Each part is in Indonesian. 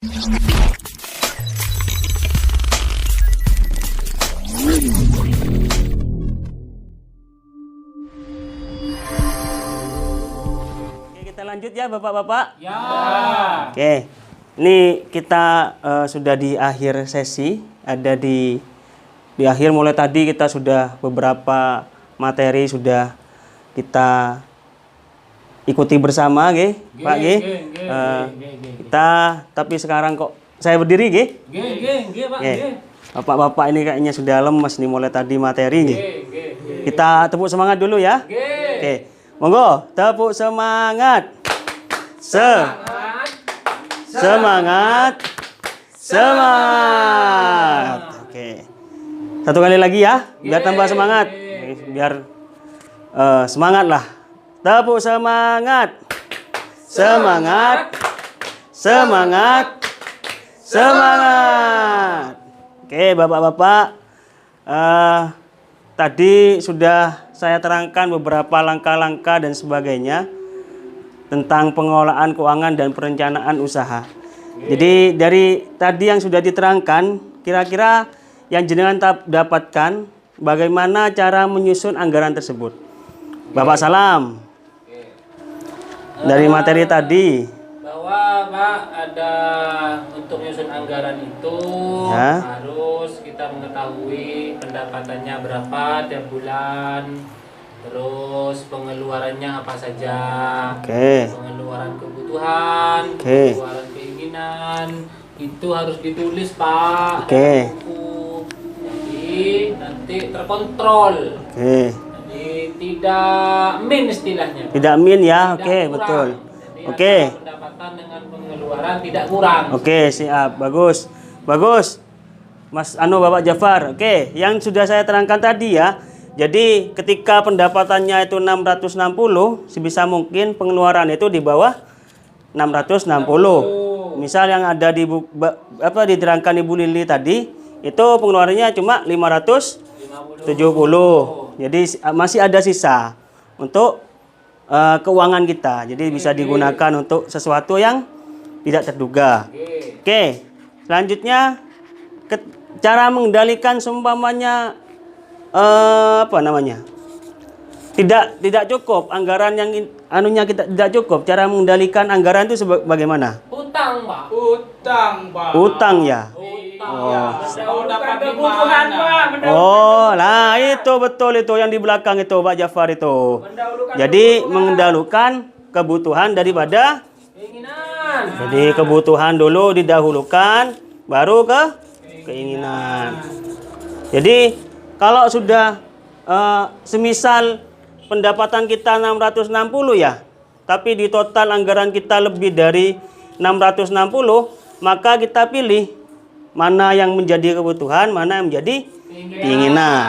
Oke, kita lanjut ya Bapak-bapak. Ya. Oke, ini kita sudah di akhir sesi. Ada di akhir, mulai tadi kita sudah beberapa materi sudah kita ikuti bersama, Pak, kita, tapi sekarang kok saya berdiri, Pak. Bapak-bapak ini kayaknya sudah lemes nih mulai tadi materi, Kita tepuk semangat dulu ya. Oke, monggo tepuk semangat. Semangat. Oke. Satu kali lagi ya, biar tambah semangat. Biar semangat lah. Tepuk semangat. Semangat. Oke, Bapak-bapak. Tadi sudah saya terangkan beberapa langkah-langkah dan sebagainya tentang pengelolaan keuangan dan perencanaan usaha. Jadi dari tadi yang sudah diterangkan, kira-kira yang jenengan dapatkan bagaimana cara menyusun anggaran tersebut. Bapak Salam. Dari materi tadi. Bahwa Pak, ada untuk menyusun anggaran itu harus kita mengetahui pendapatannya berapa tiap bulan. Terus pengeluarannya apa saja. Pengeluaran kebutuhan, pengeluaran keinginan, itu harus ditulis Pak. Buku. Jadi nanti terkontrol. Jadi tidak min istilahnya. Tidak min ya, betul. Jadi pendapatan dengan pengeluaran tidak kurang. Siap, bagus. Mas Bapak Jafar. Yang sudah saya terangkan tadi ya. Jadi ketika pendapatannya itu 660, sebisa mungkin pengeluaran itu di bawah 660. Misal yang ada diterangkan Ibu Lili tadi, itu pengeluarannya cuma 570. Jadi masih ada sisa untuk keuangan kita. Jadi bisa digunakan untuk sesuatu yang tidak terduga. Selanjutnya cara mengendalikan seumpamanya tidak cukup anggaran yang kita tidak cukup. Cara mengendalikan anggaran itu bagaimana? Utang, Pak. Utang ya. Lah itu betul itu yang di belakang itu Pak Jafar itu. Jadi mengendalikan kebutuhan daripada keinginan. Jadi kebutuhan dulu didahulukan, baru ke keinginan. Jadi kalau sudah semisal pendapatan kita 660 ya, tapi di total anggaran kita lebih dari 660, maka kita pilih mana yang menjadi kebutuhan, mana yang menjadi keinginan.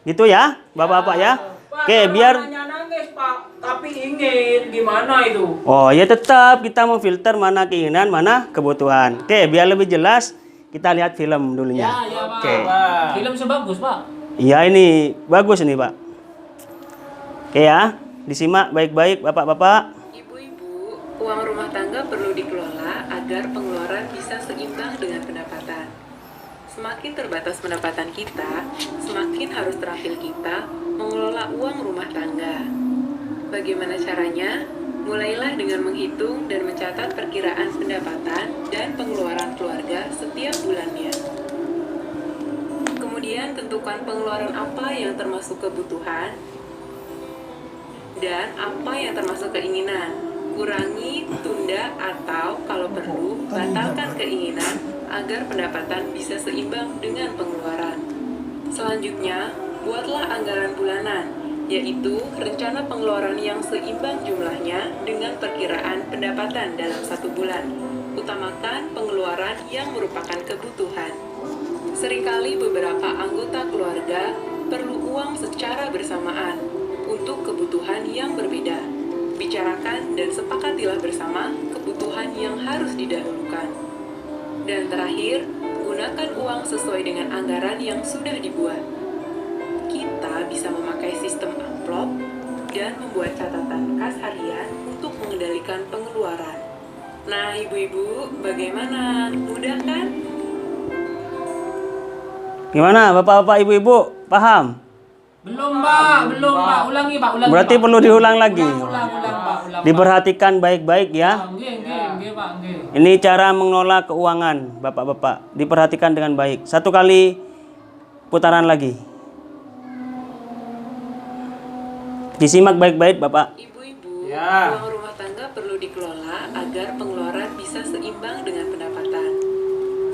Gitu ya, Bapak-bapak ya. Biar nangis, Pak, tapi ingin gimana itu? Ya tetap kita memfilter mana keinginan, mana kebutuhan. Biar lebih jelas kita lihat film dulunya. Pak. Film sebagus, Pak. Iya, ini bagus ini, Pak. Ya, disimak baik-baik Bapak-bapak. Ibu-ibu, uang rumah tangga perlu dikelola agar pengeluaran bisa seimbang dengan pendapatan. Semakin terbatas pendapatan kita, semakin harus terampil kita mengelola uang rumah tangga. Bagaimana caranya? Mulailah dengan menghitung dan mencatat perkiraan pendapatan dan pengeluaran keluarga setiap bulannya. Kemudian tentukan pengeluaran apa yang termasuk kebutuhan dan apa yang termasuk keinginan. Kurangi, tunda, atau kalau perlu, batalkan keinginan agar pendapatan bisa seimbang dengan pengeluaran. Selanjutnya, buatlah anggaran bulanan, yaitu rencana pengeluaran yang seimbang jumlahnya dengan perkiraan pendapatan dalam satu bulan. Utamakan pengeluaran yang merupakan kebutuhan. Seringkali beberapa anggota keluarga perlu uang secara bersamaan untuk kebutuhan yang berbeda. Bicarakan dan sepakatilah bersama kebutuhan yang harus didahulukan. Dan terakhir, gunakan uang sesuai dengan anggaran yang sudah dibuat. Kita bisa memakai sistem amplop dan membuat catatan kas harian untuk mengendalikan pengeluaran. Nah, ibu-ibu, bagaimana? Mudah kan? Gimana Bapak-bapak, Ibu-ibu? Paham? Belum, Pak. Ulangi, Pak. Berarti perlu diulang lagi. Ulang, Pak. Diperhatikan baik-baik ya. Nggih, Pak. Nggih. Ini cara mengelola keuangan, Bapak-bapak. Diperhatikan dengan baik. Satu kali putaran lagi. Disimak baik-baik, Bapak. Ibu-ibu, Ya. uang rumah tangga perlu dikelola agar pengeluaran bisa seimbang dengan pendapatan.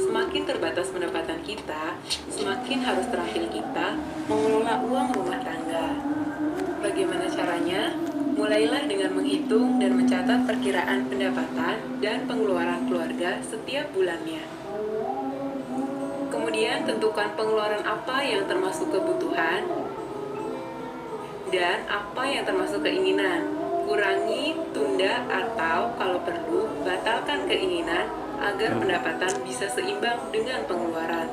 Semakin terbatas pendapatan kita, semakin harus terampil kita mengelola uang rumah tangga. Bagaimana caranya? Mulailah dengan menghitung dan mencatat perkiraan pendapatan dan pengeluaran keluarga setiap bulannya. Kemudian tentukan pengeluaran apa yang termasuk kebutuhan dan apa yang termasuk keinginan. Kurangi, tunda, atau kalau perlu, batalkan keinginan agar pendapatan bisa seimbang dengan pengeluaran.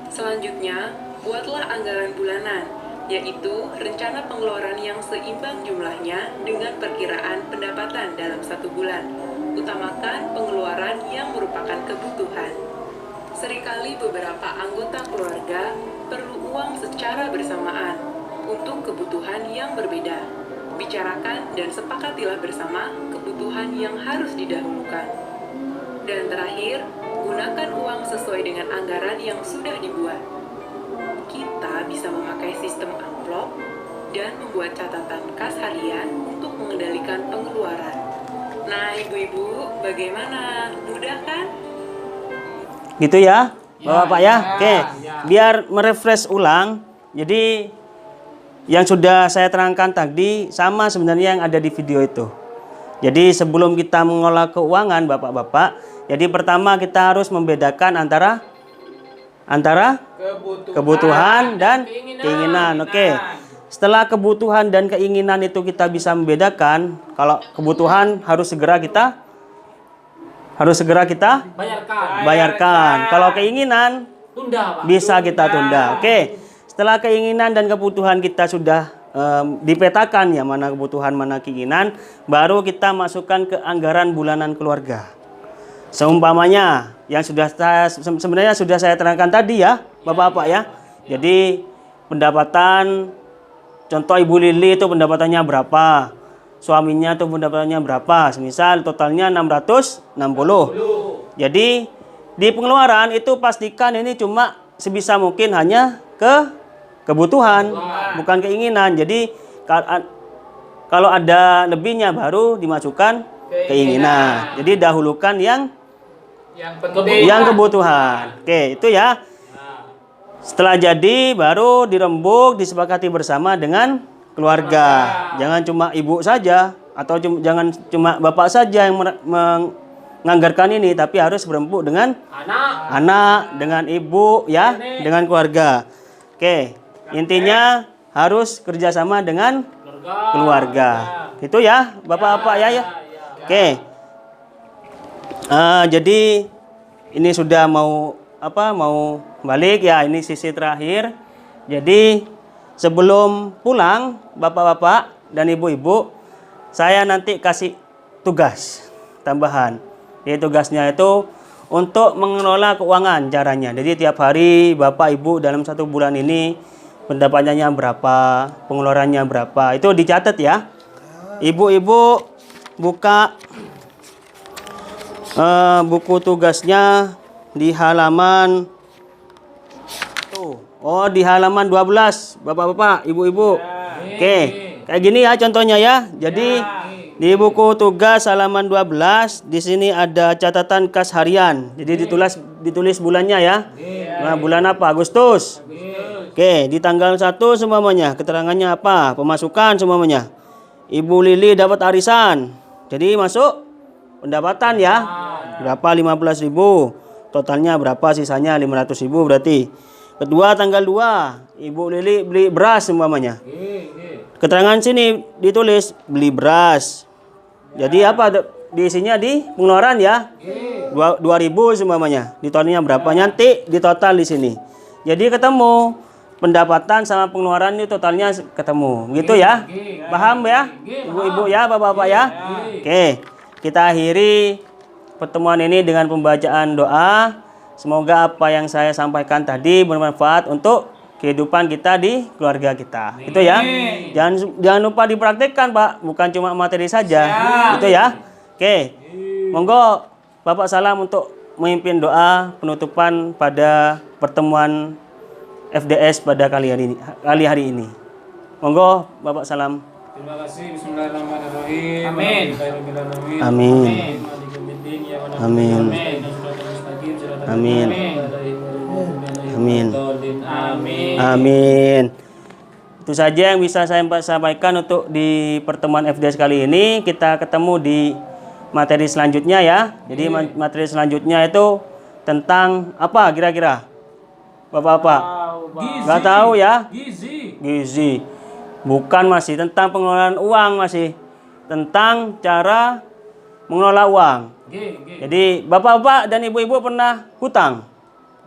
Selanjutnya, buatlah anggaran bulanan, yaitu rencana pengeluaran yang seimbang jumlahnya dengan perkiraan pendapatan dalam satu bulan. Utamakan pengeluaran yang merupakan kebutuhan. Seringkali beberapa anggota keluarga perlu uang secara bersamaan untuk kebutuhan yang berbeda. Bicarakan dan sepakatilah bersama kebutuhan yang harus didahulukan. Dan terakhir, gunakan uang sesuai dengan anggaran yang sudah dibuat. Kita bisa memakai sistem amplop dan membuat catatan kas harian untuk mengendalikan pengeluaran. Nah, ibu-ibu, bagaimana? Mudah kan? Gitu ya, Bapak-bapak ya. Oke, ya. biar merefresh ulang. Jadi yang sudah saya terangkan tadi sama sebenarnya yang ada di video itu. Jadi sebelum kita mengolah keuangan, Bapak-bapak, jadi pertama kita harus membedakan antara kebutuhan dan keinginan. Oke. Setelah kebutuhan dan keinginan itu kita bisa membedakan, kalau kebutuhan harus segera kita bayarkan. Kalau keinginan Tunda, Pak. bisa kita tunda. Oke. Setelah keinginan dan kebutuhan kita sudah dipetakan ya, mana kebutuhan mana keinginan, baru kita masukkan ke anggaran bulanan keluarga. Seumpamanya yang sebenarnya sudah saya terangkan tadi ya, Bapak-bapak ya. Jadi pendapatan, contoh Ibu Lili itu pendapatannya berapa, suaminya itu pendapatannya berapa, semisal totalnya 660. Jadi di pengeluaran itu pastikan ini cuma sebisa mungkin hanya ke kebutuhan, bukan keinginan. Jadi kalau ada lebihnya baru dimasukkan keinginan. Jadi dahulukan yang kebutuhan. Oke, itu ya. Setelah jadi baru dirembuk, disepakati bersama dengan keluarga. Jangan cuma ibu saja atau jangan cuma bapak saja yang menganggarkan ini, tapi harus berembuk dengan anak, dengan ibu ya, dengan keluarga. Oke, intinya harus kerjasama dengan keluarga. Itu ya, bapak-bapak ya. Oke. Jadi ini sudah mau balik ya, ini sisi terakhir. Jadi sebelum pulang bapak-bapak dan ibu-ibu, saya nanti kasih tugas tambahan. Jadi tugasnya itu untuk mengelola keuangan caranya. Jadi tiap hari bapak ibu dalam satu bulan ini pendapatannya berapa, pengeluarannya berapa, itu dicatat ya. Ibu-ibu buka buku tugasnya di halaman di halaman 12, bapak-bapak, ibu-ibu. Oke, kayak gini ya contohnya ya. Jadi di buku tugas halaman 12 di sini ada catatan kas harian. Jadi ditulis bulannya ya. Nah, bulan apa? Agustus. Oke, di tanggal 1 semuanya keterangannya apa? Pemasukan semuanya. Ibu Lili dapat arisan. Jadi masuk pendapatan ya. Berapa? 15.000. Totalnya berapa? Sisanya 500.000 berarti. Kedua tanggal 2, Ibu Lili beli beras semuanya. Keterangan sini ditulis beli beras. Jadi apa diisinya di pengeluaran ya? 2.000 semuanya. Di totalnya berapa? Nanti di total di sini. Jadi ketemu pendapatan sama pengeluaran itu totalnya ketemu. Begitu ya? Paham ya? Ibu-ibu ya, bapak-bapak ya? Oke. Kita akhiri pertemuan ini dengan pembacaan doa. Semoga apa yang saya sampaikan tadi bermanfaat untuk kehidupan kita di keluarga kita. Itu ya. Jangan lupa dipraktikkan, Pak. Bukan cuma materi saja. Itu ya. Oke. Monggo Bapak Salam untuk memimpin doa penutupan pada pertemuan FDS pada kali hari ini. Monggo Bapak Salam. Terima kasih. Bismillahirrahmanirrahim. Amin. Amin. Amin. Amin. Amin. Amin. Itu saja yang bisa saya sampaikan untuk di pertemuan FDS kali ini. Kita ketemu di materi selanjutnya ya. Jadi materi selanjutnya itu tentang apa kira-kira? Bapak-bapak? Nggak tahu ya? Gizi. Bukan, masih tentang pengelolaan uang, masih tentang cara mengelola uang. Jadi bapak-bapak dan ibu-ibu pernah hutang?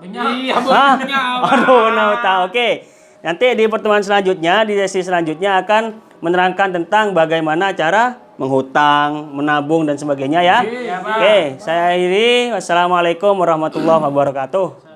Iya, Aduh, tahu. Oke. Nanti di pertemuan selanjutnya, di sesi selanjutnya akan menerangkan tentang bagaimana cara menghutang, menabung dan sebagainya ya. Oke, saya akhiri. Wassalamualaikum warahmatullahi wabarakatuh.